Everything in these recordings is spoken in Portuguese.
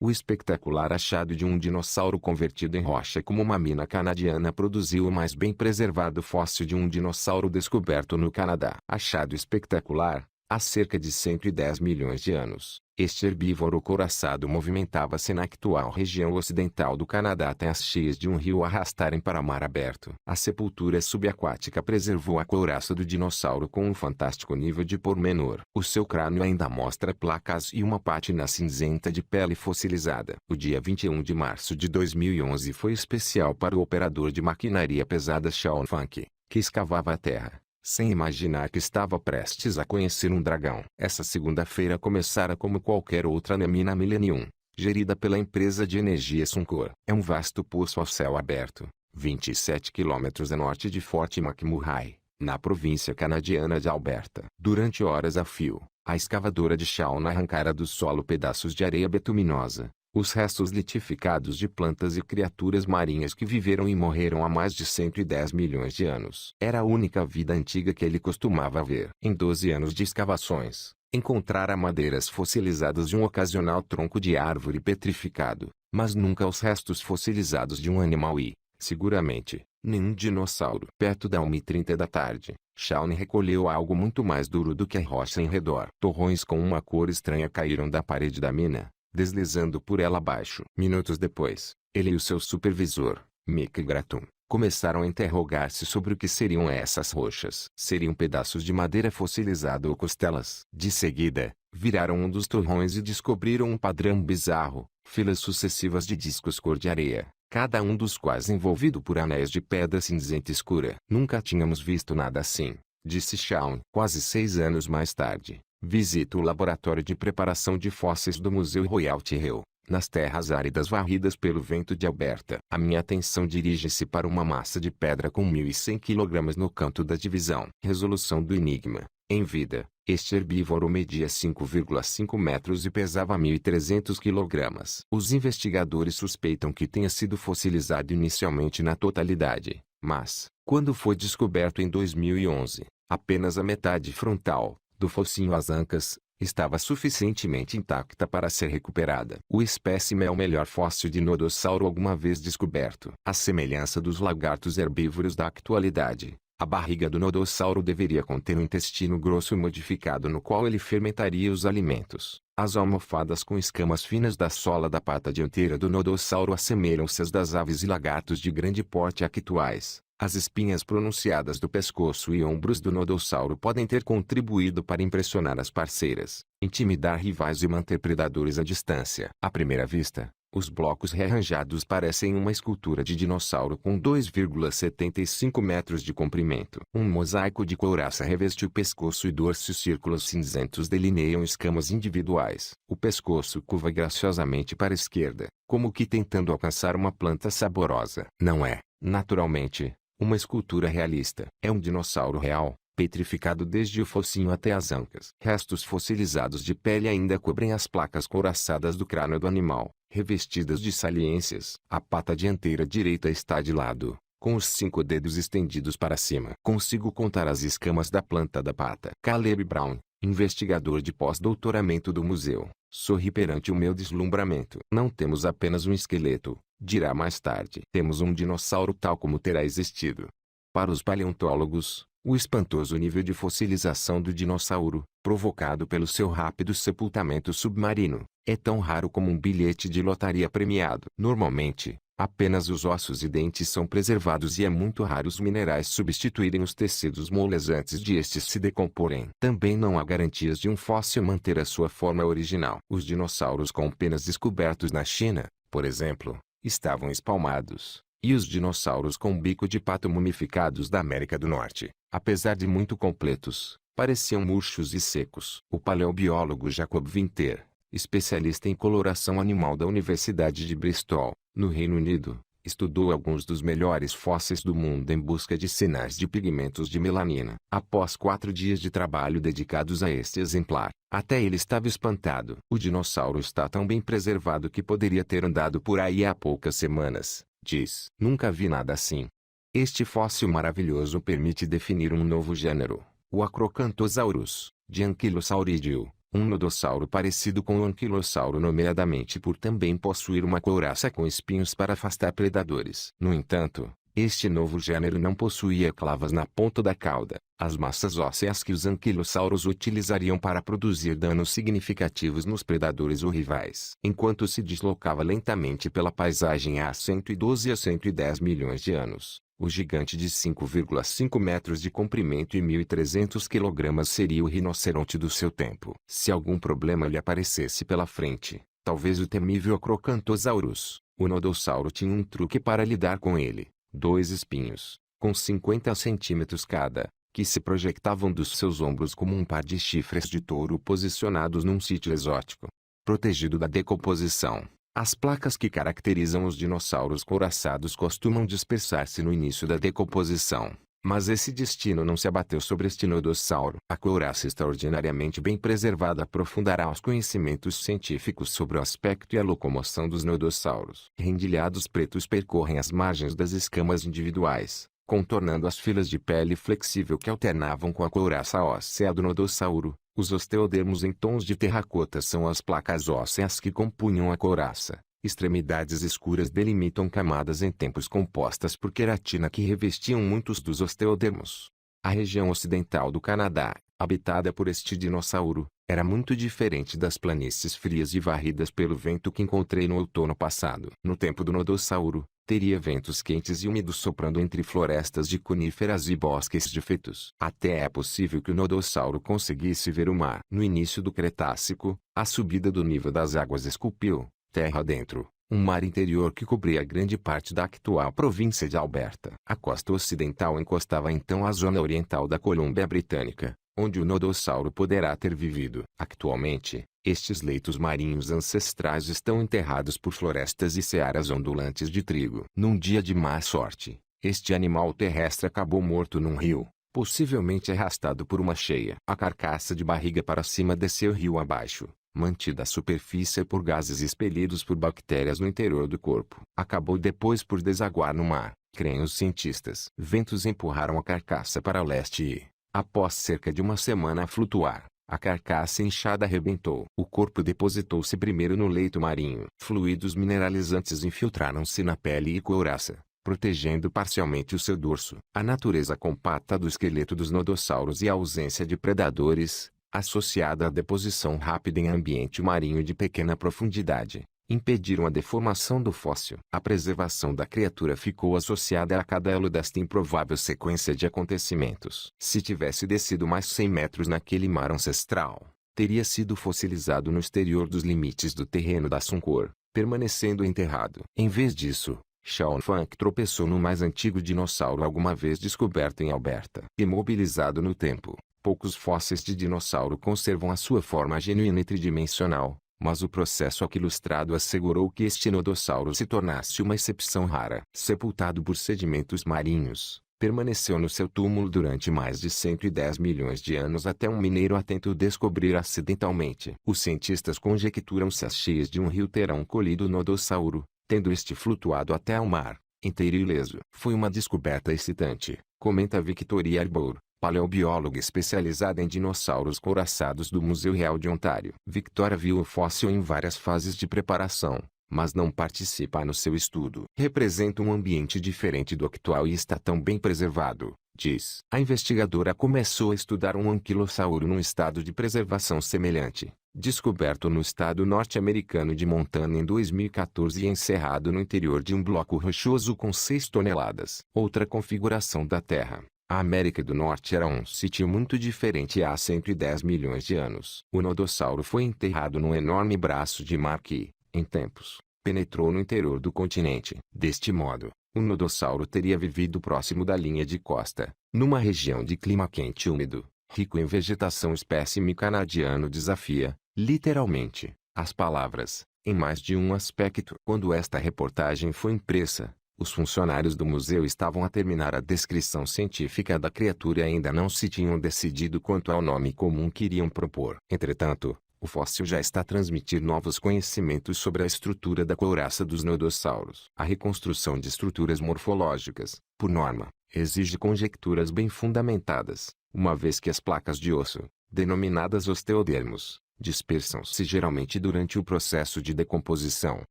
O espetacular achado de um dinossauro convertido em rocha como uma mina canadiana produziu o mais bem preservado fóssil de um dinossauro descoberto no Canadá. Achado espetacular. Há cerca de 110 milhões de anos, este herbívoro couraçado movimentava-se na atual região ocidental do Canadá até as cheias de um rio arrastarem para mar aberto. A sepultura subaquática preservou a couraça do dinossauro com um fantástico nível de pormenor. O seu crânio ainda mostra placas e uma pátina cinzenta de pele fossilizada. O dia 21 de março de 2011 foi especial para o operador de maquinaria pesada Sean Funk, que escavava a terra, sem imaginar que estava prestes a conhecer um dragão. Essa segunda-feira começara como qualquer outra na mina Millennium, gerida pela empresa de energia Suncor. É um vasto poço ao céu aberto, 27 quilômetros a norte de Fort McMurray, na província canadiana de Alberta. Durante horas a fio, a escavadora de Sean arrancara do solo pedaços de areia betuminosa, os restos litificados de plantas e criaturas marinhas que viveram e morreram há mais de 110 milhões de anos. Era a única vida antiga que ele costumava ver. Em 12 anos de escavações, encontrara madeiras fossilizadas de um ocasional tronco de árvore petrificado, mas nunca os restos fossilizados de um animal e, seguramente, nenhum dinossauro. Perto da 1h30 da tarde, Sean recolheu algo muito mais duro do que a rocha em redor. Torrões com uma cor estranha caíram da parede da mina, deslizando por ela abaixo. Minutos depois, ele e o seu supervisor, Mick Gratton, começaram a interrogar-se sobre o que seriam essas rochas. Seriam pedaços de madeira fossilizada ou costelas? De seguida, viraram um dos torrões e descobriram um padrão bizarro, filas sucessivas de discos cor de areia, cada um dos quais envolvido por anéis de pedra cinzenta escura. Nunca tínhamos visto nada assim, disse Sean. Quase 6 anos mais tarde, visito o laboratório de preparação de fósseis do Museu Royal Tyrrell, nas terras áridas varridas pelo vento de Alberta. A minha atenção dirige-se para uma massa de pedra com 1.100 kg no canto da divisão. Resolução do enigma. Em vida, este herbívoro media 5,5 metros e pesava 1.300 kg. Os investigadores suspeitam que tenha sido fossilizado inicialmente na totalidade, mas, quando foi descoberto em 2011, apenas a metade frontal do focinho às ancas estava suficientemente intacta para ser recuperada. O espécime é o melhor fóssil de nodossauro alguma vez descoberto. À semelhança dos lagartos herbívoros da atualidade, a barriga do nodossauro deveria conter um intestino grosso modificado no qual ele fermentaria os alimentos. As almofadas com escamas finas da sola da pata dianteira do nodossauro assemelham-se às das aves e lagartos de grande porte actuais. As espinhas pronunciadas do pescoço e ombros do nodossauro podem ter contribuído para impressionar as parceiras, intimidar rivais e manter predadores à distância. À primeira vista, os blocos rearranjados parecem uma escultura de dinossauro com 2,75 metros de comprimento. Um mosaico de couraça reveste o pescoço e dorso e círculos cinzentos delineiam escamas individuais. O pescoço curva graciosamente para a esquerda, como que tentando alcançar uma planta saborosa. Não é, naturalmente, uma escultura realista. É um dinossauro real, petrificado desde o focinho até as ancas. Restos fossilizados de pele ainda cobrem as placas couraçadas do crânio do animal, revestidas de saliências. A pata dianteira direita está de lado, com os 5 dedos estendidos para cima. Consigo contar as escamas da planta da pata. Caleb Brown, investigador de pós-doutoramento do museu, sorri perante o meu deslumbramento. Não temos apenas um esqueleto, dirá mais tarde. Temos um dinossauro tal como terá existido. Para os paleontólogos, o espantoso nível de fossilização do dinossauro, provocado pelo seu rápido sepultamento submarino, é tão raro como um bilhete de lotaria premiado. Normalmente, apenas os ossos e dentes são preservados e é muito raro os minerais substituírem os tecidos moles antes de estes se decomporem. Também não há garantias de um fóssil manter a sua forma original. Os dinossauros com penas descobertos na China, por exemplo, estavam espalmados, e os dinossauros com bico de pato mumificados da América do Norte, apesar de muito completos, pareciam murchos e secos. O paleobiólogo Jacob Winter, especialista em coloração animal da Universidade de Bristol, no Reino Unido, estudou alguns dos melhores fósseis do mundo em busca de sinais de pigmentos de melanina. Após 4 dias de trabalho dedicados a este exemplar, até ele estava espantado. O dinossauro está tão bem preservado que poderia ter andado por aí há poucas semanas, diz. Nunca vi nada assim. Este fóssil maravilhoso permite definir um novo gênero, o Acrocanthosaurus, de Ankylosauridae, Um nodossauro parecido com o anquilossauro, nomeadamente por também possuir uma couraça com espinhos para afastar predadores. No entanto, este novo gênero não possuía clavas na ponta da cauda, as massas ósseas que os anquilossauros utilizariam para produzir danos significativos nos predadores ou rivais. Enquanto se deslocava lentamente pela paisagem há 112 a 110 milhões de anos, o gigante de 5,5 metros de comprimento e 1.300 kg seria o rinoceronte do seu tempo. Se algum problema lhe aparecesse pela frente, talvez o temível Acrocanthosaurus, o nodossauro tinha um truque para lidar com ele: 2 espinhos, com 50 centímetros cada, que se projetavam dos seus ombros como um par de chifres de touro posicionados num sítio exótico. Protegido da decomposição, as placas que caracterizam os dinossauros couraçados costumam dispersar-se no início da decomposição, mas esse destino não se abateu sobre este nodossauro. A couraça extraordinariamente bem preservada aprofundará os conhecimentos científicos sobre o aspecto e a locomoção dos nodossauros. Rendilhados pretos percorrem as margens das escamas individuais, contornando as filas de pele flexível que alternavam com a couraça óssea do nodossauro. Os osteodermos em tons de terracota são as placas ósseas que compunham a couraça. Extremidades escuras delimitam camadas em tempos compostas por queratina que revestiam muitos dos osteodermos. A região ocidental do Canadá, habitada por este dinossauro, era muito diferente das planícies frias e varridas pelo vento que encontrei no outono passado. No tempo do nodossauro, teria ventos quentes e úmidos soprando entre florestas de coníferas e bosques de feitos. Até é possível que o nodossauro conseguisse ver o mar. No início do Cretácico, a subida do nível das águas esculpiu, terra adentro, um mar interior que cobria grande parte da atual província de Alberta. A costa ocidental encostava então à zona oriental da Colômbia Britânica, onde o nodossauro poderá ter vivido. Atualmente, estes leitos marinhos ancestrais estão enterrados por florestas e searas ondulantes de trigo. Num dia de má sorte, este animal terrestre acabou morto num rio, possivelmente arrastado por uma cheia. A carcaça de barriga para cima desceu rio abaixo, mantida à superfície por gases expelidos por bactérias no interior do corpo. Acabou depois por desaguar no mar, creem os cientistas. Ventos empurraram a carcaça para o leste e, após cerca de uma semana a flutuar, a carcaça inchada arrebentou. O corpo depositou-se primeiro no leito marinho. Fluidos mineralizantes infiltraram-se na pele e couraça, protegendo parcialmente o seu dorso. A natureza compacta do esqueleto dos nodossauros e a ausência de predadores, associada à deposição rápida em ambiente marinho de pequena profundidade, impediram a deformação do fóssil. A preservação da criatura ficou associada a cada elo desta improvável sequência de acontecimentos. Se tivesse descido mais 100 metros naquele mar ancestral, teria sido fossilizado no exterior dos limites do terreno da Suncor, permanecendo enterrado. Em vez disso, Sean Funk tropeçou no mais antigo dinossauro alguma vez descoberto em Alberta. Imobilizado no tempo, poucos fósseis de dinossauro conservam a sua forma genuína e tridimensional, mas o processo aquilustrado assegurou que este nodossauro se tornasse uma exceção rara. Sepultado por sedimentos marinhos, permaneceu no seu túmulo durante mais de 110 milhões de anos até um mineiro atento o descobrir acidentalmente. Os cientistas conjecturam se as cheias de um rio terão colhido o nodossauro, tendo este flutuado até ao mar, inteiro e ileso. Foi uma descoberta excitante, comenta Victoria Arbour, paleobióloga especializada em dinossauros couraçados do Museu Real de Ontário. Victoria viu o fóssil em várias fases de preparação, mas não participa no seu estudo. Representa um ambiente diferente do atual e está tão bem preservado, diz. A investigadora começou a estudar um anquilossauro num estado de preservação semelhante, descoberto no estado norte-americano de Montana em 2014 e encerrado no interior de um bloco rochoso com 6 toneladas. Outra configuração da Terra. A América do Norte era um sítio muito diferente há 110 milhões de anos. O nodossauro foi enterrado num enorme braço de mar que, em tempos, penetrou no interior do continente. Deste modo, o nodossauro teria vivido próximo da linha de costa, numa região de clima quente e úmido, rico em vegetação. Espécime canadiano desafia, literalmente, as palavras, em mais de um aspecto. Quando esta reportagem foi impressa, os funcionários do museu estavam a terminar a descrição científica da criatura e ainda não se tinham decidido quanto ao nome comum que iriam propor. Entretanto, o fóssil já está a transmitir novos conhecimentos sobre a estrutura da couraça dos nodossauros. A reconstrução de estruturas morfológicas, por norma, exige conjecturas bem fundamentadas, uma vez que as placas de osso, denominadas osteodermos, dispersam-se geralmente durante o processo de decomposição.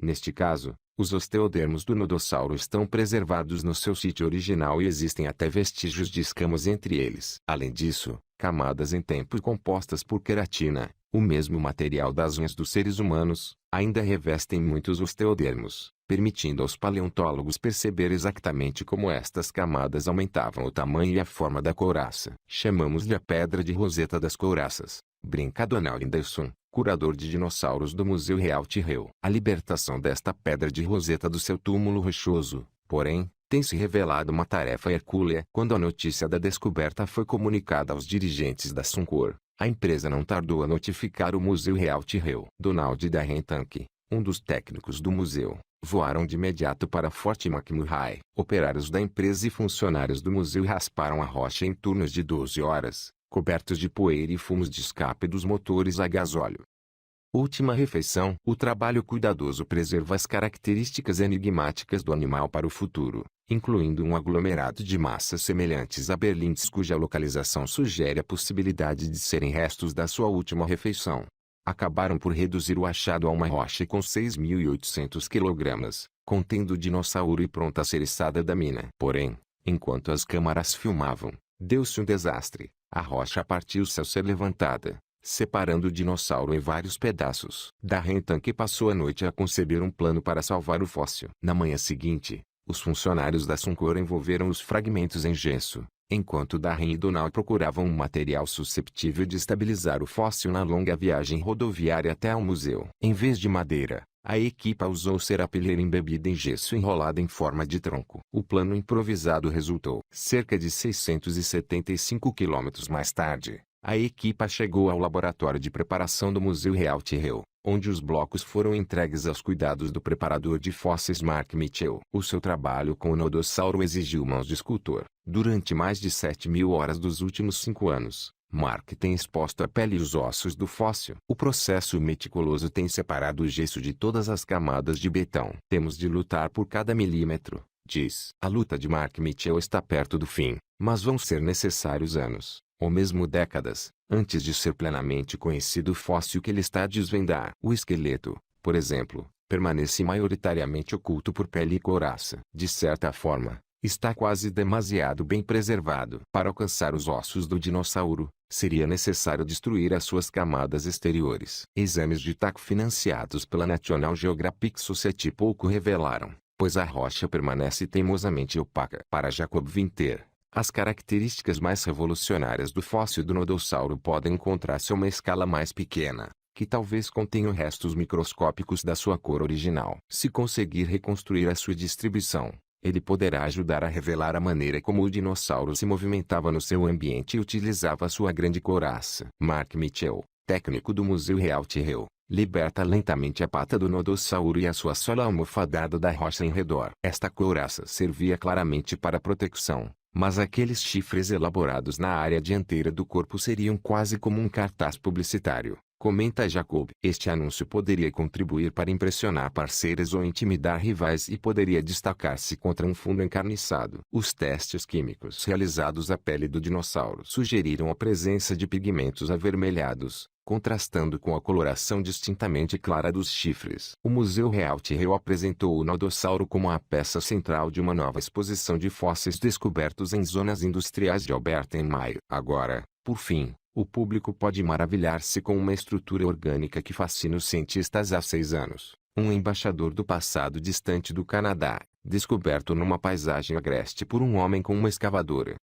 Neste caso, os osteodermos do nodossauro estão preservados no seu sítio original e existem até vestígios de escamas entre eles. Além disso, camadas em tempo compostas por queratina, o mesmo material das unhas dos seres humanos, ainda revestem muitos osteodermos, permitindo aos paleontólogos perceber exatamente como estas camadas aumentavam o tamanho e a forma da couraça. Chamamos-lhe a Pedra de Roseta das Couraças, brinca Donald Anderson, curador de dinossauros do Museu Real Tyrrell. A libertação desta pedra de Roseta do seu túmulo rochoso, porém, tem se revelado uma tarefa hercúlea. Quando a notícia da descoberta foi comunicada aos dirigentes da Suncor, a empresa não tardou a notificar o Museu Real Tyrrell. Donald e Darren Tank, um dos técnicos do museu, voaram de imediato para Fort McMurray. Operários da empresa e funcionários do museu rasparam a rocha em turnos de 12 horas, cobertos de poeira e fumos de escape dos motores a gasóleo. Última refeição. O trabalho cuidadoso preserva as características enigmáticas do animal para o futuro, incluindo um aglomerado de massas semelhantes a berlindes cuja localização sugere a possibilidade de serem restos da sua última refeição. Acabaram por reduzir o achado a uma rocha com 6.800 kg, contendo o dinossauro e pronta a ser içada da mina. Porém, enquanto as câmaras filmavam, deu-se um desastre. A rocha partiu-se ao ser levantada, separando o dinossauro em vários pedaços. Darren Tank passou a noite a conceber um plano para salvar o fóssil. Na manhã seguinte, os funcionários da Suncor envolveram os fragmentos em gesso, enquanto Darren e Donald procuravam um material susceptível de estabilizar o fóssil na longa viagem rodoviária até ao museu. Em vez de madeira, a equipa usou serapilheira embebida em gesso enrolada em forma de tronco. O plano improvisado resultou. Cerca de 675 quilômetros mais tarde, a equipa chegou ao laboratório de preparação do Museu Real Tyrrell, onde os blocos foram entregues aos cuidados do preparador de fósseis Mark Mitchell. O seu trabalho com o nodossauro exigiu mãos de escultor. Durante mais de 7.000 horas dos últimos 5 anos, Mark tem exposto a pele e os ossos do fóssil. O processo meticuloso tem separado o gesso de todas as camadas de betão. Temos de lutar por cada milímetro, diz. A luta de Mark Mitchell está perto do fim, mas vão ser necessários anos, ou mesmo décadas, antes de ser plenamente conhecido o fóssil que ele está a desvendar. O esqueleto, por exemplo, permanece maioritariamente oculto por pele e couraça. De certa forma, está quase demasiado bem preservado. Para alcançar os ossos do dinossauro, seria necessário destruir as suas camadas exteriores. Exames de taco financiados pela National Geographic Society pouco revelaram, pois a rocha permanece teimosamente opaca. Para Jacob Winter, as características mais revolucionárias do fóssil do nodossauro podem encontrar-se a uma escala mais pequena, que talvez contenham restos microscópicos da sua cor original. Se conseguir reconstruir a sua distribuição, ele poderá ajudar a revelar a maneira como o dinossauro se movimentava no seu ambiente e utilizava sua grande couraça. Mark Mitchell, técnico do Museu Real Tyrrell, liberta lentamente a pata do nodossauro e a sua sola almofadada da rocha em redor. Esta couraça servia claramente para proteção, mas aqueles chifres elaborados na área dianteira do corpo seriam quase como um cartaz publicitário, comenta Jacob. Este anúncio poderia contribuir para impressionar parceiros ou intimidar rivais e poderia destacar-se contra um fundo encarniçado. Os testes químicos realizados à pele do dinossauro sugeriram a presença de pigmentos avermelhados, contrastando com a coloração distintamente clara dos chifres. O Museu Real Tyrrell apresentou o nodossauro como a peça central de uma nova exposição de fósseis descobertos em zonas industriais de Alberta em maio. Agora, por fim, o público pode maravilhar-se com uma estrutura orgânica que fascina os cientistas há 6 anos. Um embaixador do passado distante do Canadá, descoberto numa paisagem agreste por um homem com uma escavadora.